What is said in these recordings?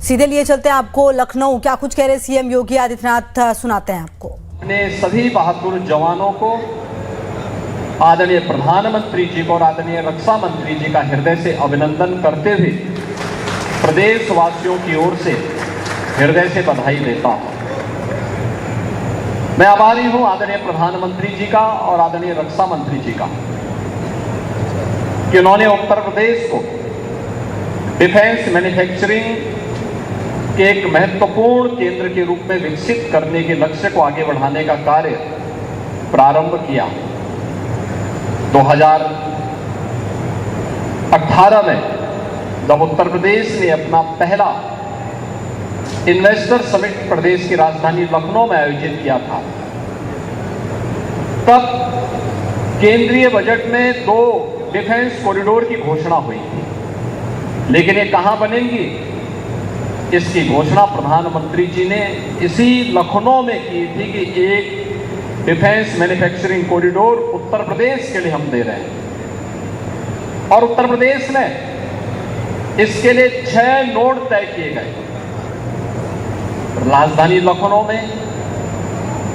सीधे लिए चलते हैं आपको लखनऊ। क्या कुछ कह रहे सीएम योगी आदित्यनाथ, सुनाते हैं आपको। अपने सभी बहादुर जवानों को, आदरणीय प्रधानमंत्री जी को और आदरणीय रक्षा मंत्री जी का हृदय से अभिनंदन करते हुए प्रदेशवासियों की ओर से हृदय से बधाई देता हूं। मैं आभारी हूं आदरणीय प्रधानमंत्री जी का और आदरणीय रक्षा मंत्री जी का कि उन्होंने उत्तर प्रदेश को डिफेंस मैन्युफैक्चरिंग के एक महत्वपूर्ण केंद्र के रूप में विकसित करने के लक्ष्य को आगे बढ़ाने का कार्य प्रारंभ किया। 2018 में जब उत्तर प्रदेश ने अपना पहला इन्वेस्टर समिट प्रदेश की राजधानी लखनऊ में आयोजित किया था, तब केंद्रीय बजट में 2 डिफेंस कॉरिडोर की घोषणा हुई थी। लेकिन ये कहां बनेंगी, इसकी घोषणा प्रधानमंत्री जी ने इसी लखनऊ में की थी कि एक defence manufacturing corridor Uttar Pradesh के लिए हम दे रहे हैं। और उत्तर प्रदेश में इसके लिए 6 नोड तय किए गए। राजधानी लखनऊ में,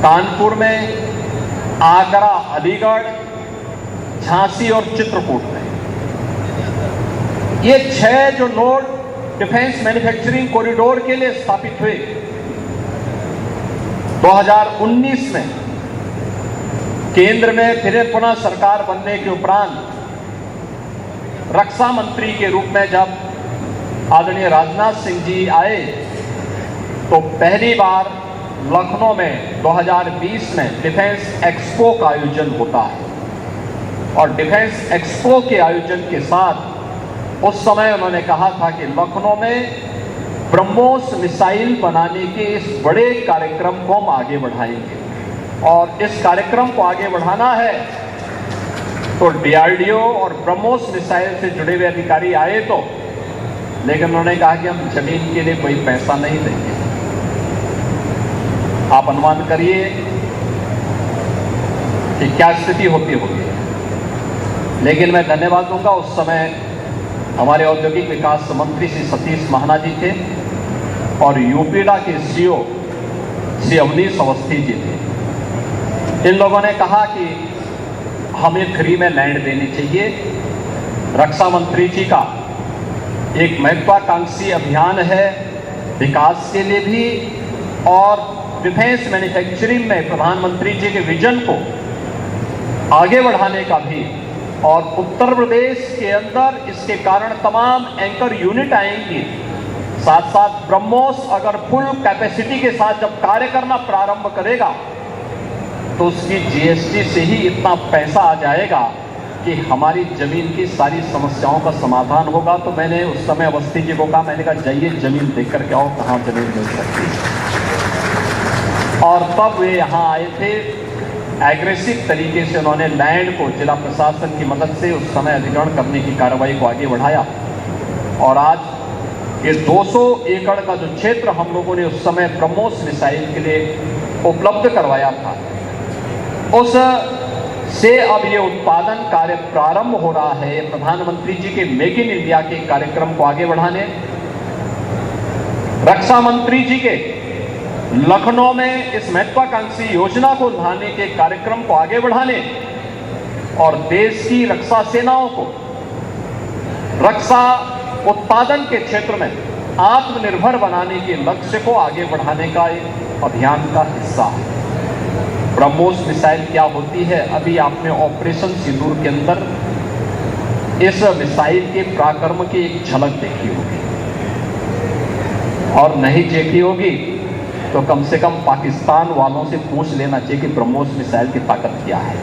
कानपुर में, आगरा, अलीगढ़, झांसी और चित्रकूट में। ये 6 जो नोड डिफेंस मैन्युफैक्चरिंग कॉरिडोर के लिए स्थापित हुए, 2019 में केंद्र में फिर पुनः सरकार बनने के उपरांत रक्षा मंत्री के रूप में जब आदरणीय राजनाथ सिंह जी आए, तो पहली बार लखनऊ में 2020 में डिफेंस एक्सपो का आयोजन होता है। और डिफेंस एक्सपो के आयोजन के साथ उस समय उन्होंने कहा था कि लखनऊ में ब्रह्मोस मिसाइल बनाने के इस बड़े कार्यक्रम को हम आगे बढ़ाएंगे। और इस कार्यक्रम को आगे बढ़ाना है तो डीआरडीओ और ब्रह्मोस मिसाइल से जुड़े हुए अधिकारी आए तो, लेकिन उन्होंने कहा कि हम जमीन के लिए कोई पैसा नहीं देंगे। आप अनुमान करिए कि क्या स्थिति होती होगी। लेकिन मैं धन्यवाद दूंगा, उस समय हमारे औद्योगिक विकास मंत्री श्री सतीश महाना जी थे और यूपीडा के सीओ श्री अवनीश अवस्थी जी थे। इन लोगों ने कहा कि हमें फ्री में लैंड देनी चाहिए। रक्षा मंत्री जी का एक महत्वाकांक्षी अभियान है विकास के लिए भी और डिफेंस मैन्युफैक्चरिंग में प्रधानमंत्री जी के विजन को आगे बढ़ाने का भी। और उत्तर प्रदेश के अंदर इसके कारण तमाम एंकर यूनिट आएंगी। साथ साथ ब्रह्मोस अगर फुल कैपेसिटी के साथ जब कार्य करना प्रारंभ करेगा तो उसकी जीएसटी से ही इतना पैसा आ जाएगा कि हमारी जमीन की सारी समस्याओं का समाधान होगा। तो मैंने उस समय अवस्थी जी को कहा, मैंने कहा जाइए जमीन देख करके आओ कहाँ जमीन मिल सकती है। और तब वे यहाँ आए थे। एग्रेसिव तरीके से उन्होंने लैंड को जिला प्रशासन की मदद से उस समय अधिग्रहण करने की कार्रवाई को आगे बढ़ाया। और आज ये 200 एकड़ का जो क्षेत्र हम लोगों ने उस समय ब्रह्मोस मिसाइल के लिए उपलब्ध करवाया था, उस से अब ये उत्पादन कार्य प्रारंभ हो रहा है। प्रधानमंत्री जी के मेक इन इंडिया के कार्यक्रम को आगे बढ़ाने, रक्षा मंत्री जी के लखनऊ में इस महत्वाकांक्षी योजना को लाने के कार्यक्रम को आगे बढ़ाने और देश की रक्षा सेनाओं को रक्षा उत्पादन के क्षेत्र में आत्मनिर्भर बनाने के लक्ष्य को आगे बढ़ाने का एक अभियान का हिस्सा है। ब्रह्मोस मिसाइल क्या होती है, अभी आपने ऑपरेशन सिंदूर के अंदर इस मिसाइल के पराक्रम की एक झलक देखी होगी। और नहीं देखी होगी तो कम से कम पाकिस्तान वालों से पूछ लेना चाहिए कि ब्रह्मोस मिसाइल की ताकत क्या है।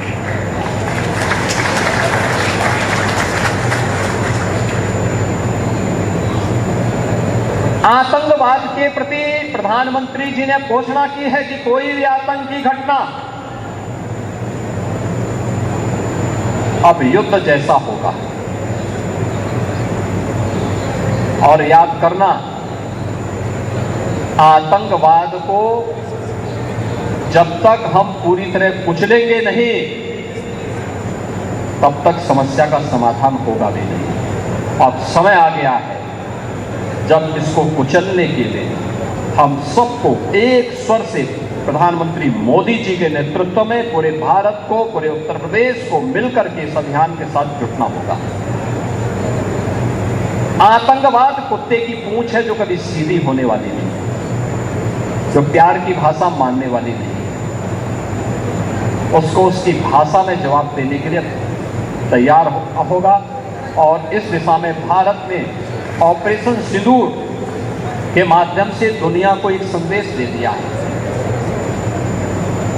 आतंकवाद के प्रति प्रधानमंत्री जी ने घोषणा की है कि कोई भी आतंकी घटना अब युद्ध जैसा होगा। और याद करना, आतंकवाद को जब तक हम पूरी तरह कुचलेंगे नहीं तब तक समस्या का समाधान होगा भी नहीं। अब समय आ गया है जब इसको कुचलने के लिए हम सबको एक स्वर से प्रधानमंत्री मोदी जी के नेतृत्व में पूरे भारत को, पूरे उत्तर प्रदेश को मिलकर के इस अभियान के साथ जुटना होगा। आतंकवाद कुत्ते की पूंछ है जो कभी सीधी होने वाली नहीं, जो प्यार की भाषा मानने वाली नहीं, उसको उसकी भाषा में जवाब देने के लिए तैयार होगा। और इस दिशा में भारत ने ऑपरेशन सिंदूर के माध्यम से दुनिया को एक संदेश दे दिया है।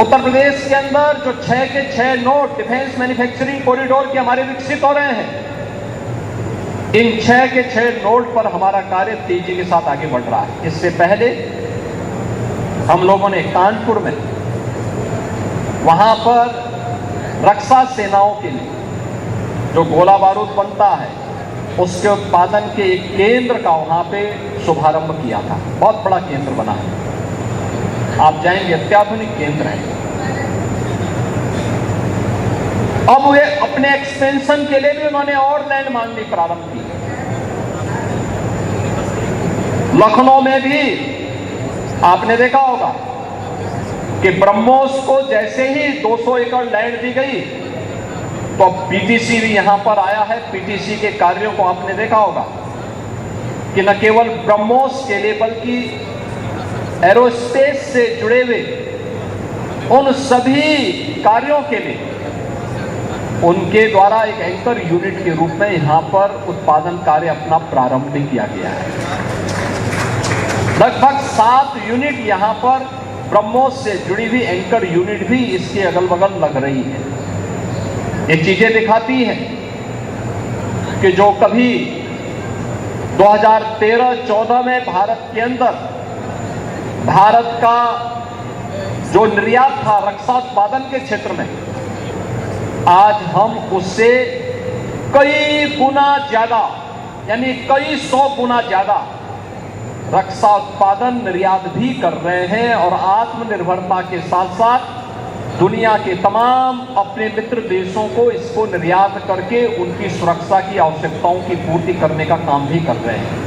उत्तर प्रदेश के अंदर जो 6 के 6 नोड डिफेंस मैन्युफैक्चरिंग कॉरिडोर के हमारे विकसित हो रहे हैं, इन 6 के 6 नोड पर हमारा कार्य तेजी के साथ आगे बढ़ रहा है। इससे पहले हम लोगों ने कानपुर में वहां पर रक्षा सेनाओं के लिए जो गोला बारूद बनता है उसके उत्पादन के एक केंद्र का वहां पे शुभारंभ किया था। बहुत बड़ा केंद्र बना है, आप जाएंगे, अत्याधुनिक केंद्र है। अब वे अपने एक्सपेंशन के लिए भी उन्होंने और लैंड मांगनी प्रारंभ की। लखनऊ में भी आपने देखा होगा कि ब्रह्मोस को जैसे ही 200 एकड़ लैंड दी गई तो अब पीटीसी भी यहां पर आया है। पीटीसी के कार्यों को आपने देखा होगा कि न केवल ब्रह्मोस के लिए बल्कि एरोस्पेस से जुड़े हुए उन सभी कार्यों के लिए उनके द्वारा एक एंकर यूनिट के रूप में यहां पर उत्पादन कार्य अपना प्रारंभ भी किया गया है। लगभग 7 यूनिट यहां पर ब्रह्मोस से जुड़ी हुई एंकर यूनिट भी इसके अगल बगल लग रही है। ये चीजें दिखाती हैं कि जो कभी 2013-14 में भारत के अंदर भारत का जो निर्यात था रक्षा उत्पादन के क्षेत्र में, आज हम उससे कई गुना ज्यादा, यानी कई 100 गुना ज्यादा रक्षा उत्पादन निर्यात भी कर रहे हैं। और आत्मनिर्भरता के साथ साथ दुनिया के तमाम अपने मित्र देशों को इसको निर्यात करके उनकी सुरक्षा की आवश्यकताओं की पूर्ति करने का काम भी कर रहे हैं।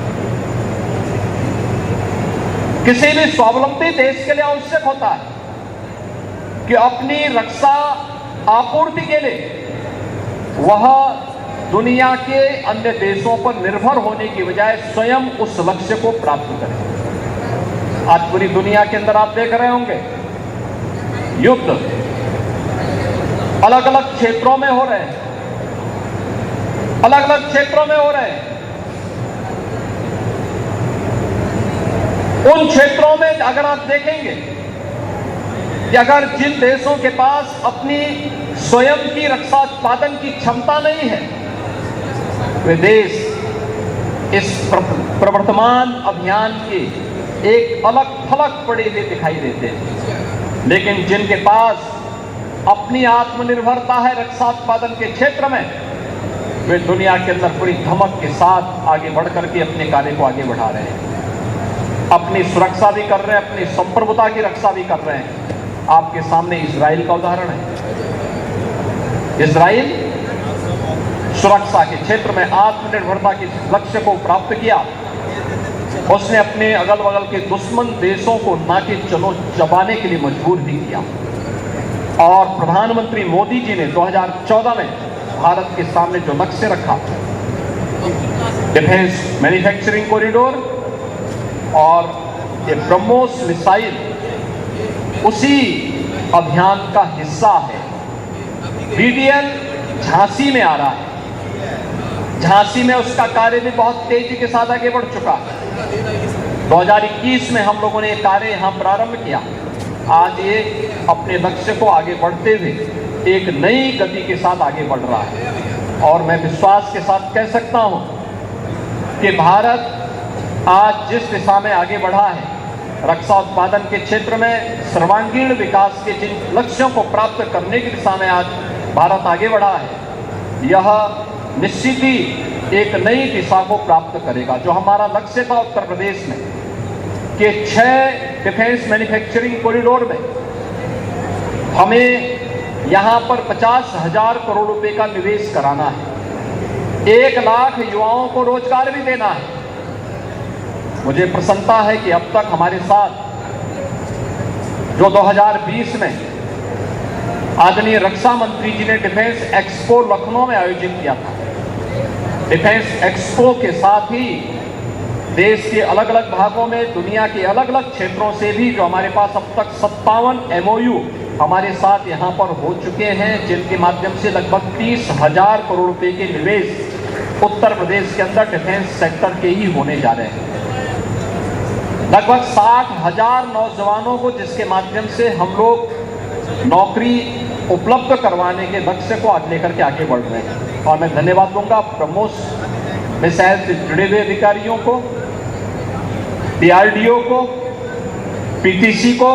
किसी भी स्वावलंबी देश के लिए आवश्यक होता है कि अपनी रक्षा आपूर्ति के लिए वह दुनिया के अन्य देशों पर निर्भर होने की बजाय स्वयं उस लक्ष्य को प्राप्त करें। आज पूरी दुनिया के अंदर आप देख रहे होंगे युद्ध अलग अलग क्षेत्रों में हो रहे हैं, अलग अलग क्षेत्रों में हो रहे हैं। उन क्षेत्रों में अगर आप देखेंगे कि अगर जिन देशों के पास अपनी स्वयं की रक्षा उत्पादन की क्षमता नहीं है, वे देश इस प्रवर्तमान अभियान के एक अलग थलग पड़े हुए दिखाई देते हैं। लेकिन जिनके पास अपनी आत्मनिर्भरता है रक्षा उत्पादन के क्षेत्र में, वे दुनिया के अंदर पूरी धमक के साथ आगे बढ़ करके अपने कार्य को आगे बढ़ा रहे हैं, अपनी सुरक्षा भी कर रहे हैं, अपनी संप्रभुता की रक्षा भी कर रहे हैं। आपके सामने इजराइल का उदाहरण है। इजराइल सुरक्षा के क्षेत्र में आत्मनिर्भरता के लक्ष्य को प्राप्त किया। उसने अपने अगल बगल के दुश्मन देशों को नाके चबाने के लिए मजबूर भी किया। और प्रधानमंत्री मोदी जी ने 2014 में भारत के सामने जो लक्ष्य रखा, डिफेंस मैन्युफैक्चरिंग कॉरिडोर और ये ब्रह्मोस मिसाइल उसी अभियान का हिस्सा है। बीडीएल झांसी में आ रहा है, झांसी में उसका कार्य भी बहुत तेजी के साथ आगे बढ़ चुका है। 2021 में हम लोगों ने ये कार्य यहाँ प्रारंभ किया। आज ये अपने लक्ष्य को आगे बढ़ते हुए एक नई गति के साथ आगे बढ़ रहा है। और मैं विश्वास के साथ कह सकता हूँ कि भारत आज जिस दिशा में आगे बढ़ा है, रक्षा उत्पादन के क्षेत्र में सर्वांगीण विकास के जिन लक्ष्यों को प्राप्त करने की दिशा में आज भारत आगे बढ़ा है, यह निश्चित ही एक नई दिशा को प्राप्त करेगा। जो हमारा लक्ष्य था उत्तर प्रदेश में कि 6 डिफेंस मैन्युफैक्चरिंग कॉरिडोर में हमें यहाँ पर 50,000 करोड़ रुपए का निवेश कराना है, 1 लाख युवाओं को रोजगार भी देना है, मुझे प्रसन्नता है कि अब तक हमारे साथ जो 2020 में आदरणीय रक्षा मंत्री जी ने डिफेंस एक्सपो लखनऊ में आयोजित किया था, डिफेंस एक्सपो के साथ ही देश के अलग अलग भागों में, दुनिया के अलग अलग क्षेत्रों से भी जो हमारे पास अब तक 57 MOU हमारे साथ यहाँ पर हो चुके हैं, जिनके माध्यम से लगभग 30,000 करोड़ रुपए के निवेश उत्तर प्रदेश के अंदर डिफेंस सेक्टर के ही होने जा रहे हैं। लगभग 60,000 नौजवानों को जिसके माध्यम से हम लोग नौकरी उपलब्ध करवाने के लक्ष्य को आज लेकर के आगे बढ़ रहे हैं। और मैं धन्यवाद दूंगा ब्रह्मोस मिसाइल से जुड़े हुए अधिकारियों को, DRDO को, PTC को,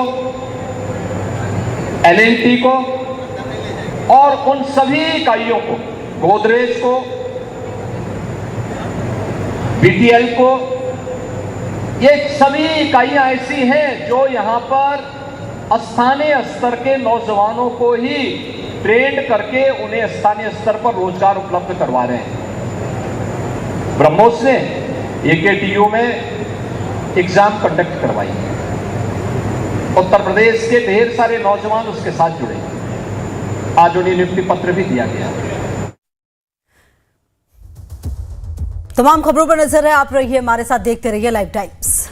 L&T को और उन सभी इकाइयों को, गोदरेज को, BTL को। ये सभी इकाइयां ऐसी हैं जो यहां पर स्थानीय स्तर के नौजवानों को ही ट्रेंड करके उन्हें स्थानीय स्तर पर रोजगार उपलब्ध करवा रहे हैं। ब्रह्मोस ने AKTU में एग्जाम कंडक्ट करवाई, उत्तर प्रदेश के ढेर सारे नौजवान उसके साथ जुड़े, आज उन्हें नियुक्ति पत्र भी दिया गया। तमाम खबरों पर नजर है, आप रहिए हमारे साथ, देखते रहिए लाइव टाइम्स।